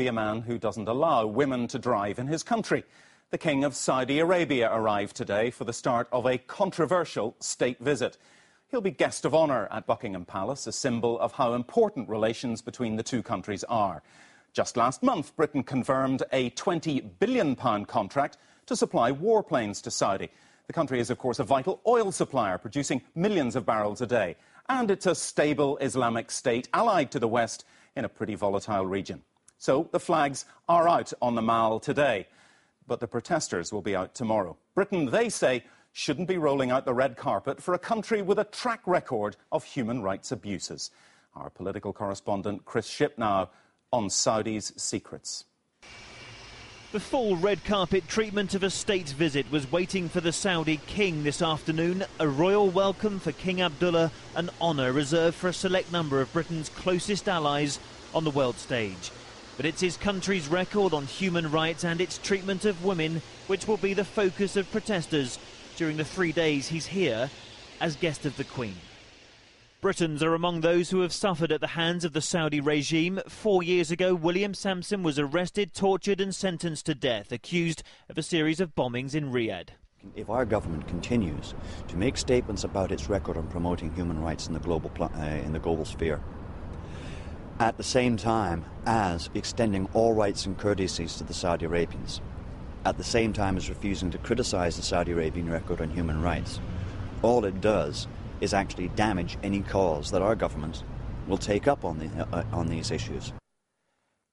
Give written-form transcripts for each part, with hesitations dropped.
be a man who doesn't allow women to drive in his country. The King of Saudi Arabia arrived today for the start of a controversial state visit. He'll be guest of honour at Buckingham Palace, a symbol of how important relations between the two countries are. Just last month, Britain confirmed a £20 billion contract to supply warplanes to Saudi. The country is, of course, a vital oil supplier, producing millions of barrels a day. And it's a stable Islamic state allied to the West in a pretty volatile region. So the flags are out on the Mall today, but the protesters will be out tomorrow. Britain, they say, shouldn't be rolling out the red carpet for a country with a track record of human rights abuses. Our political correspondent Chris Shipp now on Saudi's secrets. The full red carpet treatment of a state visit was waiting for the Saudi king this afternoon. A royal welcome for King Abdullah, an honour reserved for a select number of Britain's closest allies on the world stage. But it's his country's record on human rights and its treatment of women which will be the focus of protesters during the 3 days he's here as guest of the Queen. Britons are among those who have suffered at the hands of the Saudi regime. 4 years ago, William Sampson was arrested, tortured and sentenced to death, accused of a series of bombings in Riyadh. If our government continues to make statements about its record on promoting human rights in the global sphere, at the same time as extending all rights and courtesies to the Saudi Arabians, at the same time as refusing to criticise the Saudi Arabian record on human rights, all it does is actually damage any cause that our government will take up on these issues.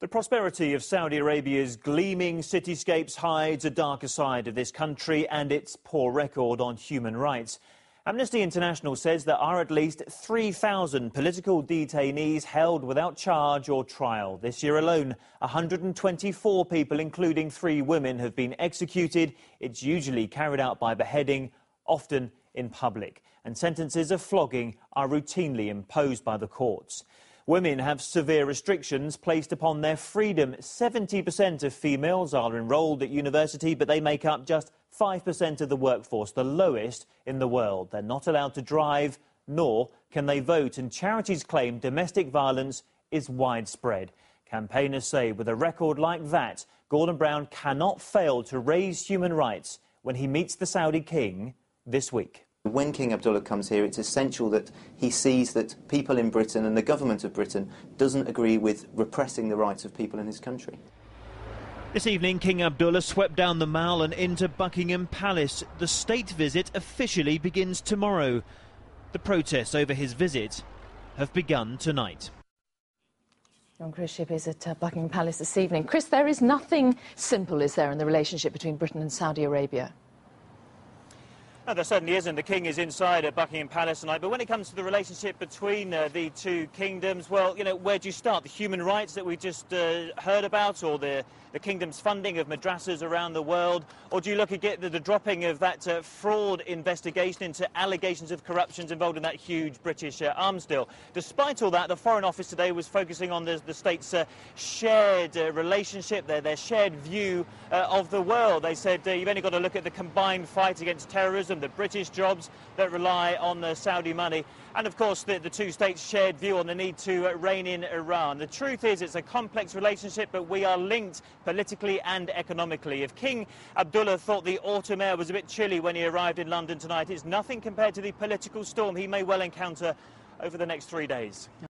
The prosperity of Saudi Arabia's gleaming cityscapes hides a darker side of this country and its poor record on human rights. Amnesty International says there are at least 3,000 political detainees held without charge or trial. This year alone, 124 people, including 3 women, have been executed. It's usually carried out by beheading, often in public, and sentences of flogging are routinely imposed by the courts. Women have severe restrictions placed upon their freedom. 70% of females are enrolled at university, but they make up just 5% of the workforce, the lowest in the world. They're not allowed to drive, nor can they vote, and charities claim domestic violence is widespread. Campaigners say with a record like that, Gordon Brown cannot fail to raise human rights when he meets the Saudi king this week. When King Abdullah comes here, it's essential that he sees that people in Britain and the government of Britain doesn't agree with repressing the rights of people in his country. This evening, King Abdullah swept down the Mall and into Buckingham Palace. The state visit officially begins tomorrow. The protests over his visit have begun tonight. Chris Shipp is at Buckingham Palace this evening. Chris, there is nothing simple, is there, in the relationship between Britain and Saudi Arabia? No, there certainly isn't. The King is inside at Buckingham Palace tonight. But when it comes to the relationship between the two kingdoms, well, you know, where do you start? The human rights that we just heard about, or the kingdom's funding of madrasas around the world? Or do you look at the dropping of that fraud investigation into allegations of corruption involved in that huge British arms deal? Despite all that, the Foreign Office today was focusing on the states' shared relationship, their shared view of the world. They said you've only got to look at the combined fight against terrorism, the British jobs that rely on the Saudi money, and of course the two states' shared view on the need to rein in Iran. The truth is it's a complex relationship, but we are linked politically and economically. If King Abdullah thought the autumn air was a bit chilly when he arrived in London tonight, it's nothing compared to the political storm he may well encounter over the next 3 days.